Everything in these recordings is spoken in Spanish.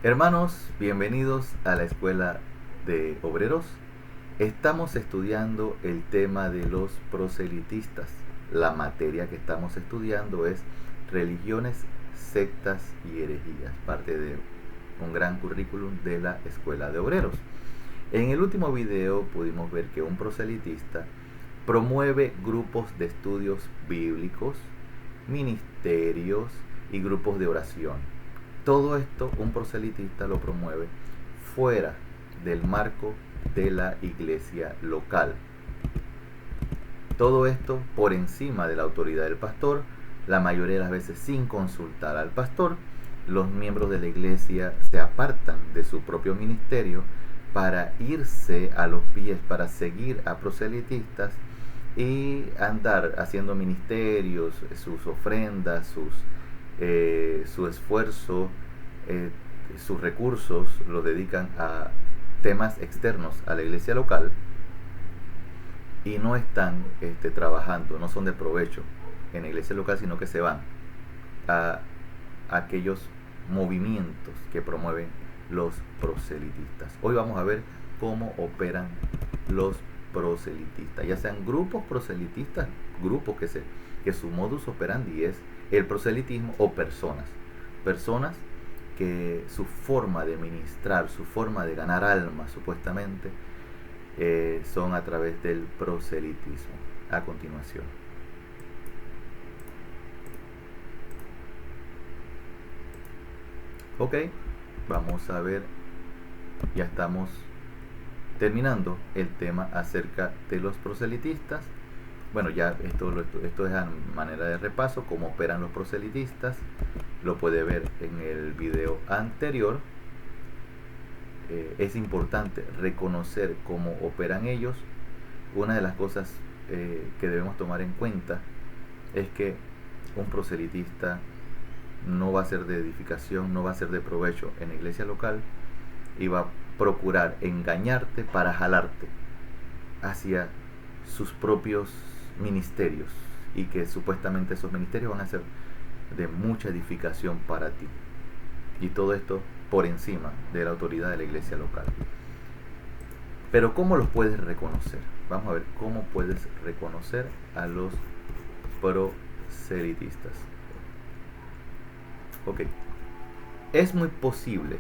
Hermanos, bienvenidos a la Escuela de Obreros. Estamos estudiando el tema de los proselitistas. La materia que estamos estudiando es religiones, sectas y herejías, parte de un gran currículum de la Escuela de Obreros. En el último video pudimos ver que un proselitista promueve grupos de estudios bíblicos, ministerios y grupos de oración. Todo esto un proselitista lo promueve fuera del marco de la iglesia local. Todo esto por encima de la autoridad del pastor, la mayoría de las veces sin consultar al pastor. Los miembros de la iglesia se apartan de su propio ministerio para irse a los pies, para seguir a proselitistas y andar haciendo ministerios, sus ofrendas, su esfuerzo, sus recursos los dedican a temas externos a la iglesia local y no están trabajando, no son de provecho en la iglesia local, sino que se van a aquellos movimientos que promueven los proselitistas. Hoy vamos a ver cómo operan los proselitistas, ya sean grupos proselitistas, grupos que su modus operandi es el proselitismo, o personas que su forma de ministrar, su forma de ganar almas supuestamente son a través del proselitismo. A continuación, ok, vamos a ver, ya estamos terminando el tema acerca de los proselitistas. Bueno, ya esto es a manera de repaso, cómo operan los proselitistas. Lo puede ver en el video anterior. Es importante reconocer cómo operan ellos. Una de las cosas que debemos tomar en cuenta es que un proselitista no va a ser de edificación, no va a ser de provecho en la iglesia local y va a procurar engañarte para jalarte hacia sus propios ministerios, y que supuestamente esos ministerios van a ser de mucha edificación para ti, y todo esto por encima de la autoridad de la iglesia local. Pero ¿cómo los puedes reconocer? Vamos a ver cómo puedes reconocer a los proselitistas. Ok, es muy posible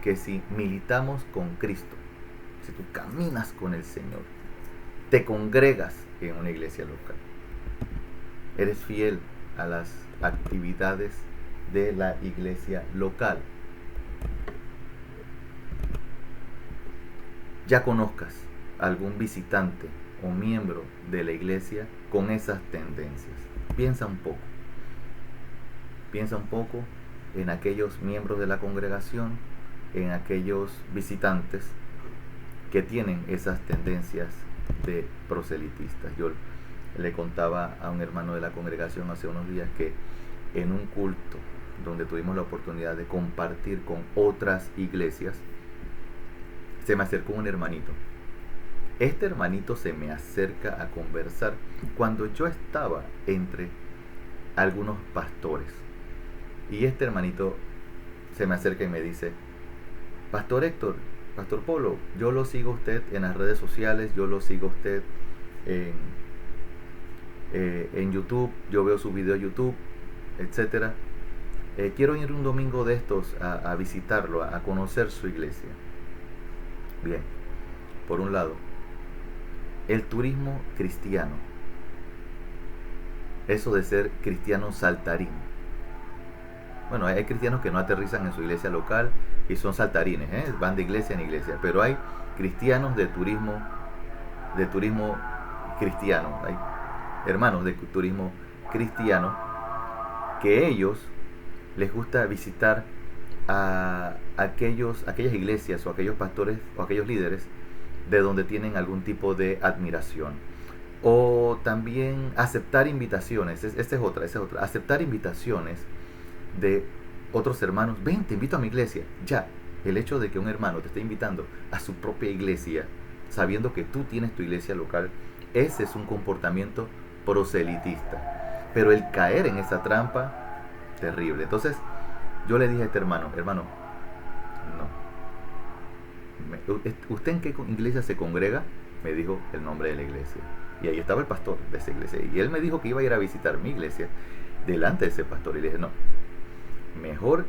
que si militamos con Cristo, si tú caminas con el Señor, te congregas en una iglesia local, eres fiel a las actividades de la iglesia local, ya conozcas algún visitante o miembro de la iglesia con esas tendencias. Piensa un poco en aquellos miembros de la congregación, en aquellos visitantes que tienen esas tendencias de proselitistas. Yo le contaba a un hermano de la congregación hace unos días que en un culto donde tuvimos la oportunidad de compartir con otras iglesias, se me acercó un hermanito. Este hermanito se me acerca a conversar cuando yo estaba entre algunos pastores, y este hermanito se me acerca y me dice: Pastor Héctor, Pastor Polo, yo lo sigo a usted en las redes sociales, yo lo sigo a usted en YouTube, yo veo su video YouTube, etcétera. Quiero ir un domingo de estos a visitarlo, a conocer su iglesia. Bien, por un lado, el turismo cristiano, eso de ser cristiano saltarín. Bueno, hay cristianos que no aterrizan en su iglesia local y son saltarines, van de iglesia en iglesia, pero hay cristianos de turismo cristiano, hay hermanos de turismo cristiano que ellos les gusta visitar a aquellas iglesias o aquellos pastores o aquellos líderes de donde tienen algún tipo de admiración, o también aceptar invitaciones. Esta es otra, aceptar invitaciones de otros hermanos. Ven, te invito a mi iglesia. Ya, el hecho de que un hermano te esté invitando a su propia iglesia, sabiendo que tú tienes tu iglesia local, ese es un comportamiento proselitista. Pero el caer en esa trampa, terrible. Entonces yo le dije a este hermano, No. ¿Usted en qué iglesia se congrega? Me dijo el nombre de la iglesia. Y ahí estaba el pastor de esa iglesia. Y él me dijo que iba a ir a visitar mi iglesia delante de ese pastor. Y le dije, no, mejor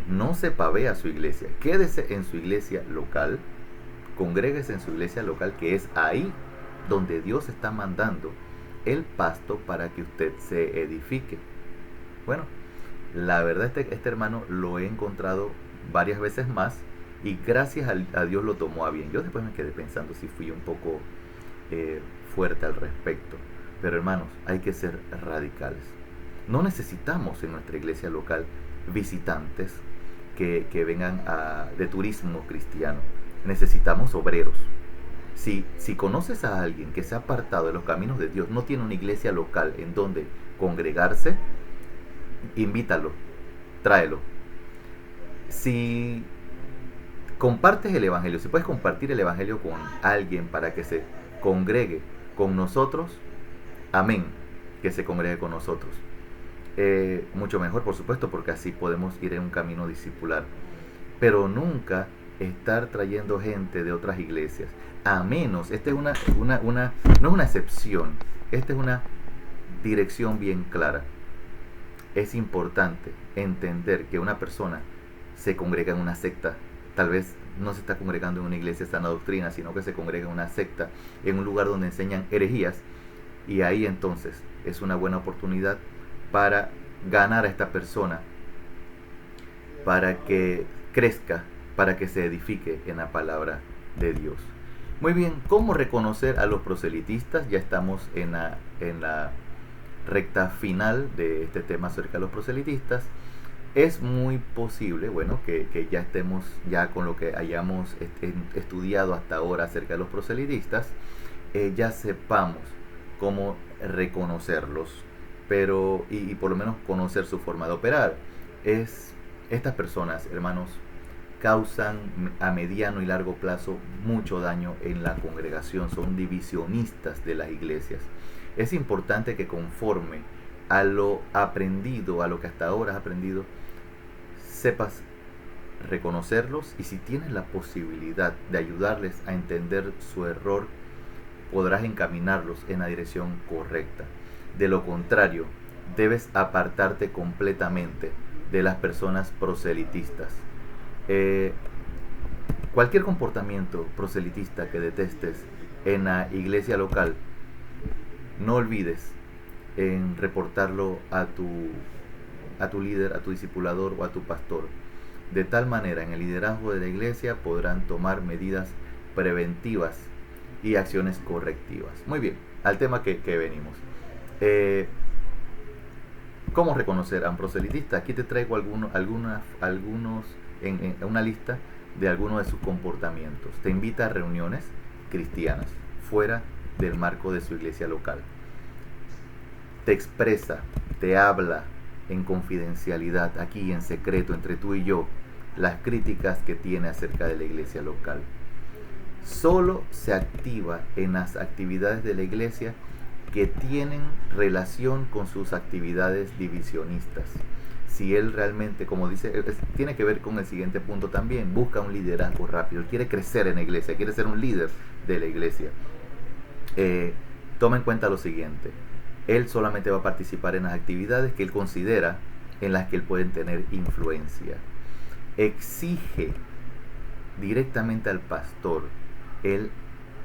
no se pavea su iglesia. Quédese en su iglesia local. Congréguese en su iglesia local, que es ahí donde Dios está mandando el pasto para que usted se edifique. Bueno, la verdad este hermano lo he encontrado varias veces más y gracias a Dios lo tomó a bien. Yo después me quedé pensando si fui un poco fuerte al respecto. Pero hermanos, hay que ser radicales. No necesitamos en nuestra iglesia local visitantes que vengan de turismo cristiano. Necesitamos obreros. Si conoces a alguien que se ha apartado de los caminos de Dios, no tiene una iglesia local en donde congregarse, invítalo, tráelo. Si compartes el evangelio, si puedes compartir el evangelio con alguien para que se congregue con nosotros, amén, que se congregue con nosotros. Mucho mejor, por supuesto, porque así podemos ir en un camino discipular. Pero nunca estar trayendo gente de otras iglesias, a menos, esta es no es una excepción, esta es una dirección bien clara. Es importante entender que una persona se congrega en una secta, tal vez no se está congregando en una iglesia de sana doctrina, sino que se congrega en una secta, en un lugar donde enseñan herejías, y ahí entonces es una buena oportunidad para ganar a esta persona, para que crezca, para que se edifique en la palabra de Dios. Muy bien, ¿cómo reconocer a los proselitistas? Ya estamos en la recta final de este tema acerca de los proselitistas. Es muy posible, bueno, que ya estemos ya con lo que hayamos estudiado hasta ahora acerca de los proselitistas, ya sepamos cómo reconocerlos, pero y por lo menos conocer su forma de operar. Estas personas, hermanos, causan a mediano y largo plazo mucho daño en la congregación, son divisionistas de las iglesias. Es importante que conforme a lo aprendido, a lo que hasta ahora has aprendido, sepas reconocerlos, y si tienes la posibilidad de ayudarles a entender su error, podrás encaminarlos en la dirección correcta. De lo contrario, debes apartarte completamente de las personas proselitistas. Cualquier comportamiento proselitista que detestes en la iglesia local, no olvides en reportarlo a tu líder, a tu discipulador o a tu pastor. De tal manera, en el liderazgo de la iglesia podrán tomar medidas preventivas y acciones correctivas. Muy bien, al tema que venimos. ¿Cómo reconocer a un proselitista? Aquí te traigo una lista de algunos de sus comportamientos. Te invita a reuniones cristianas fuera del marco de su iglesia local. Te expresa, te habla en confidencialidad, aquí en secreto, entre tú y yo, las críticas que tiene acerca de la iglesia local. Solo se activa en las actividades de la iglesia que tienen relación con sus actividades divisionistas. Si él realmente, como dice, tiene que ver con el siguiente punto también, busca un liderazgo rápido, él quiere crecer en la iglesia, quiere ser un líder de la iglesia. Toma en cuenta lo siguiente: él solamente va a participar en las actividades que él considera en las que él puede tener influencia. Exige directamente al pastor. El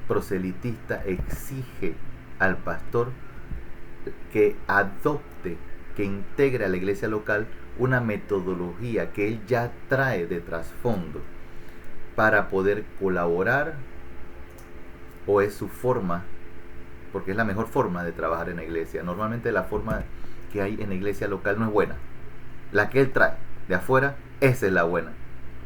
proselitista exige al pastor que adopte, que integre a la iglesia local una metodología que él ya trae de trasfondo para poder colaborar, o es su forma, porque es la mejor forma de trabajar en la iglesia. Normalmente la forma que hay en la iglesia local no es buena. La que él trae de afuera, esa es la buena.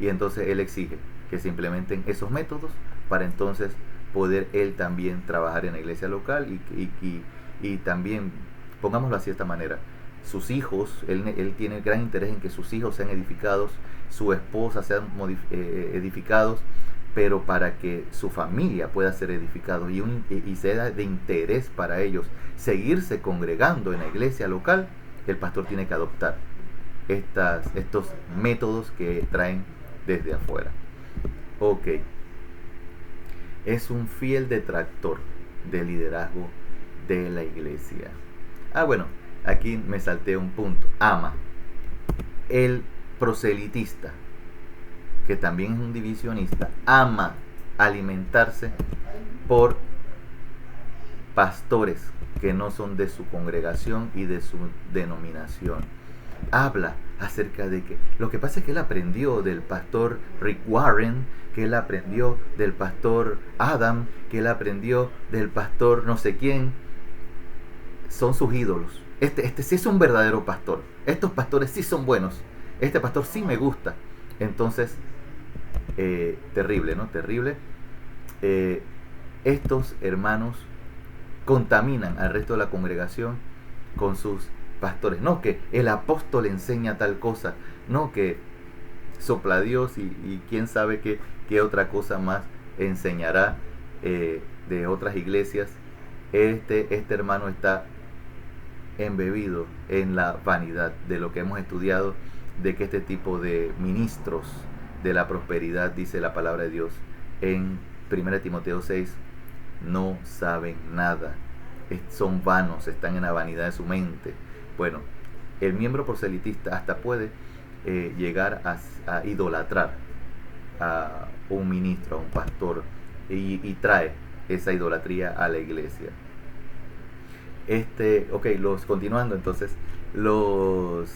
Y entonces él exige que se implementen esos métodos para entonces poder él también trabajar en la iglesia local y también, pongámoslo así de esta manera, sus hijos, él tiene gran interés en que sus hijos sean edificados, su esposa sean edificados, pero para que su familia pueda ser edificado y sea de interés para ellos seguirse congregando en la iglesia local, el pastor tiene que adoptar estos métodos que traen desde afuera. Ok, es un fiel detractor del liderazgo de la iglesia. Bueno, aquí me salté un punto. Ama. El proselitista, que también es un divisionista, ama alimentarse por pastores que no son de su congregación y de su denominación. Habla acerca de que lo que pasa es que él aprendió del pastor Rick Warren, que él aprendió del pastor Adam, que él aprendió del pastor no sé quién. Son sus ídolos. Este sí es un verdadero pastor. Estos pastores sí son buenos. Este pastor sí me gusta. Entonces, terrible, ¿no? Terrible. Estos hermanos contaminan al resto de la congregación con sus pastores. No que el apóstol enseña tal cosa. No que sopla Dios y quién sabe qué otra cosa más enseñará de otras iglesias. Este hermano está embebido en la vanidad de lo que hemos estudiado, de que este tipo de ministros de la prosperidad, dice la palabra de Dios en 1 Timoteo 6, no saben nada, son vanos, están en la vanidad de su mente. Bueno, el miembro proselitista hasta puede llegar a idolatrar a un ministro, a un pastor, y trae esa idolatría a la iglesia. Continuando entonces, los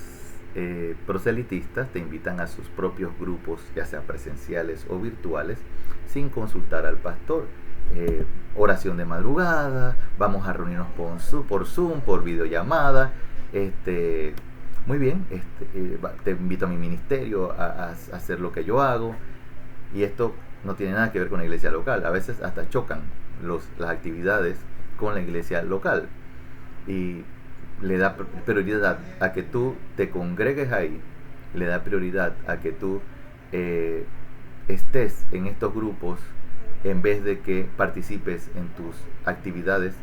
proselitistas te invitan a sus propios grupos, ya sea presenciales o virtuales, sin consultar al pastor. Oración de madrugada, vamos a reunirnos por Zoom, por videollamada. Muy bien, te invito a mi ministerio a hacer lo que yo hago. Y esto no tiene nada que ver con la iglesia local. A veces hasta chocan las actividades con la iglesia local. Y le da prioridad a que tú te congregues ahí, le da prioridad a que tú estés en estos grupos en vez de que participes en tus actividades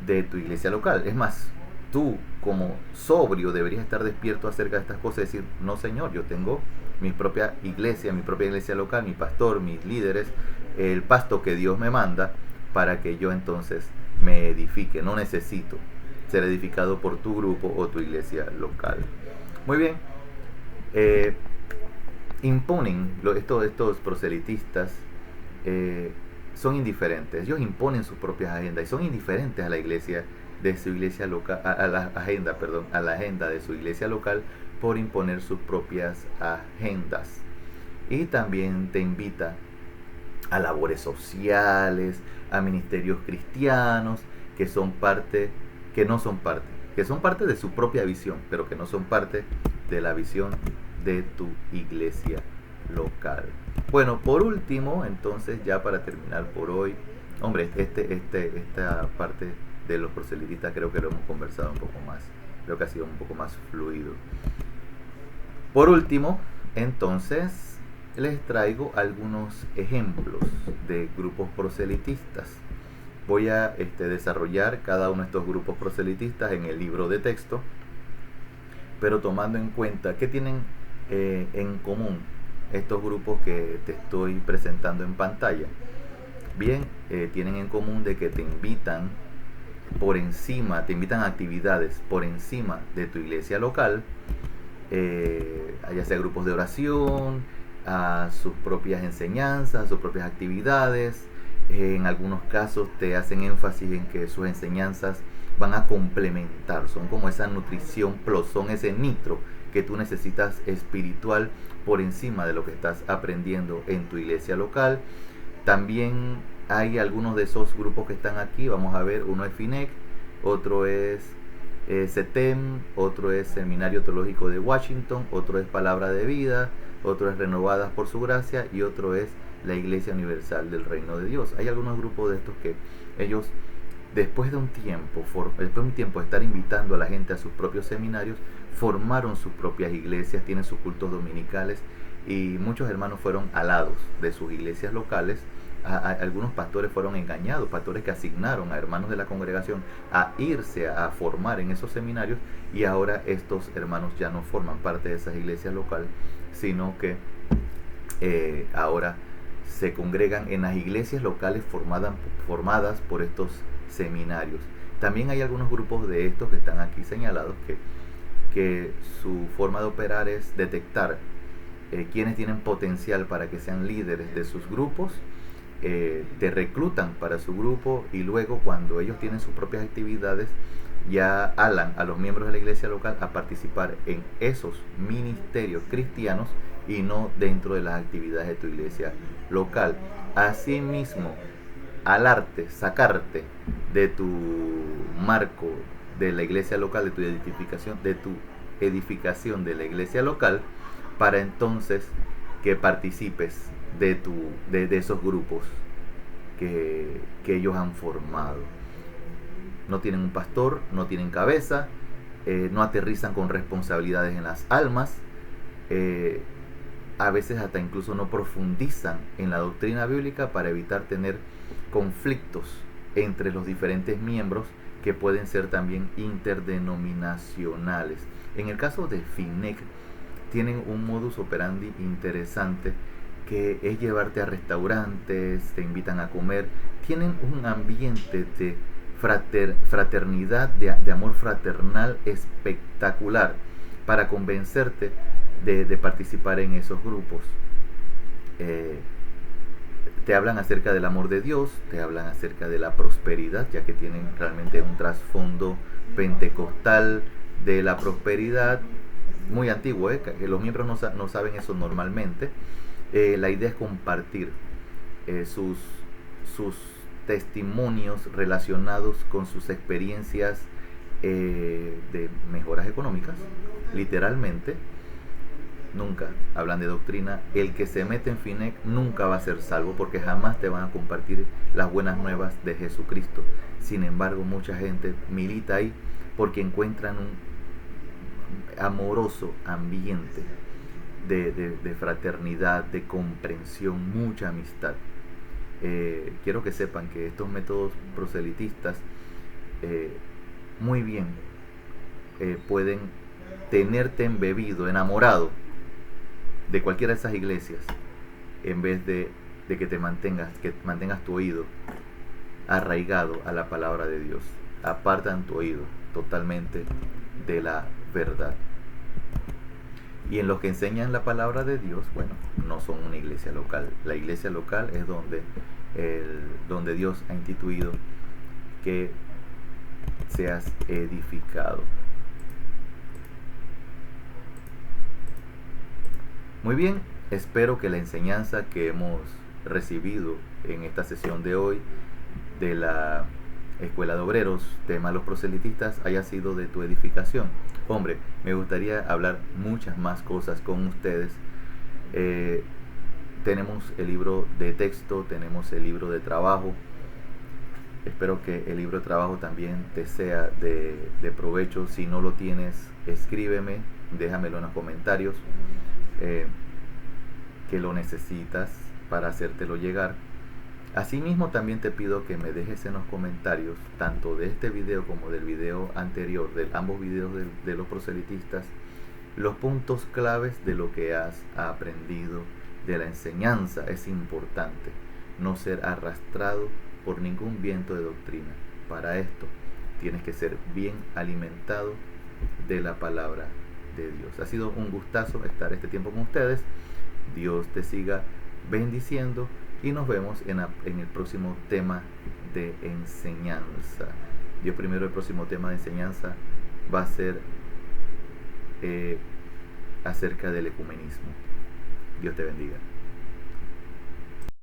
de tu iglesia local. Es más, tú como sobrio deberías estar despierto acerca de estas cosas y decir, no señor, yo tengo mi propia iglesia local, mi pastor, mis líderes, el pasto que Dios me manda para que yo entonces me edifique. No necesito ser edificado por tu grupo o tu iglesia local. Muy bien. Imponen estos proselitistas, son indiferentes. Ellos imponen sus propias agendas y son indiferentes a la iglesia de su iglesia local, a la agenda de su iglesia local, por imponer sus propias agendas. Y también te invita a labores sociales, a ministerios cristianos que son parte de su propia visión, pero que no son parte de la visión de tu iglesia local. Bueno, por último, entonces, ya para terminar por hoy, hombre, esta parte de los proselitistas creo que lo hemos conversado un poco más, creo que ha sido un poco más fluido. Por último, entonces, les traigo algunos ejemplos de grupos proselitistas. Voy a desarrollar cada uno de estos grupos proselitistas en el libro de texto, pero tomando en cuenta qué tienen en común estos grupos que te estoy presentando en pantalla. Bien, tienen en común de que te invitan a actividades por encima de tu iglesia local, ya sea grupos de oración, a sus propias enseñanzas, a sus propias actividades. En algunos casos te hacen énfasis en que sus enseñanzas van a complementar, son como esa nutrición plus, son ese nitro que tú necesitas espiritual por encima de lo que estás aprendiendo en tu iglesia local. También hay algunos de esos grupos que están aquí, vamos a ver, uno es FINEC, otro es CETEM, otro es Seminario Teológico de Washington, otro es Palabra de Vida, otro es Renovadas por su Gracia y otro es la Iglesia Universal del Reino de Dios. Hay algunos grupos de estos que ellos, después de un tiempo de estar invitando a la gente a sus propios seminarios, formaron sus propias iglesias, tienen sus cultos dominicales y muchos hermanos fueron alados de sus iglesias locales. Algunos pastores fueron engañados, pastores que asignaron a hermanos de la congregación a irse a formar en esos seminarios, y ahora estos hermanos ya no forman parte de esas iglesias locales, sino que ahora se congregan en las iglesias locales formadas por estos seminarios. También hay algunos grupos de estos que están aquí señalados que su forma de operar es detectar quienes tienen potencial para que sean líderes de sus grupos, te reclutan para su grupo y luego cuando ellos tienen sus propias actividades ya alan a los miembros de la iglesia local a participar en esos ministerios cristianos y no dentro de las actividades de tu iglesia local. Asimismo, alarte, sacarte de tu marco de la iglesia local, de tu edificación de la iglesia local, para entonces que participes de esos grupos que ellos han formado. No tienen un pastor, no tienen cabeza, no aterrizan con responsabilidades en las almas, a veces hasta incluso no profundizan en la doctrina bíblica para evitar tener conflictos entre los diferentes miembros que pueden ser también interdenominacionales. En el caso de FINEC, tienen un modus operandi interesante que es llevarte a restaurantes, te invitan a comer, tienen un ambiente de fraternidad, de amor fraternal espectacular para convencerte de participar en esos grupos. Te hablan acerca del amor de Dios, te hablan acerca de la prosperidad, ya que tienen realmente un trasfondo pentecostal de la prosperidad muy antiguo, que los miembros no saben eso normalmente. La idea es compartir sus testimonios relacionados con sus experiencias de mejoras económicas, literalmente. Nunca hablan de doctrina. El que se mete en FINEC nunca va a ser salvo porque jamás te van a compartir las buenas nuevas de Jesucristo. Sin embargo, mucha gente milita ahí porque encuentran un amoroso ambiente de fraternidad, de comprensión, mucha amistad. Quiero que sepan que estos métodos proselitistas muy bien pueden tenerte embebido, enamorado de cualquiera de esas iglesias, en vez de que mantengas tu oído arraigado a la palabra de Dios. Apartan tu oído totalmente de la verdad. Y en los que enseñan la palabra de Dios, bueno, no son una iglesia local. La iglesia local es donde Dios ha instituido que seas edificado. Muy bien, espero que la enseñanza que hemos recibido en esta sesión de hoy de la Escuela de Obreros, tema los proselitistas, haya sido de tu edificación. Hombre, me gustaría hablar muchas más cosas con ustedes. Tenemos el libro de texto, tenemos el libro de trabajo. Espero que el libro de trabajo también te sea de provecho. Si no lo tienes, escríbeme, déjamelo en los comentarios que lo necesitas para hacértelo llegar. Asimismo, también te pido que me dejes en los comentarios, tanto de este video como del video anterior, de ambos videos de los proselitistas, los puntos claves de lo que has aprendido de la enseñanza. Es importante no ser arrastrado por ningún viento de doctrina. Para esto tienes que ser bien alimentado de la palabra de Dios. Ha sido un gustazo estar este tiempo con ustedes. Dios te siga bendiciendo y nos vemos en el próximo tema de enseñanza. Dios primero, el próximo tema de enseñanza va a ser acerca del ecumenismo. Dios te bendiga.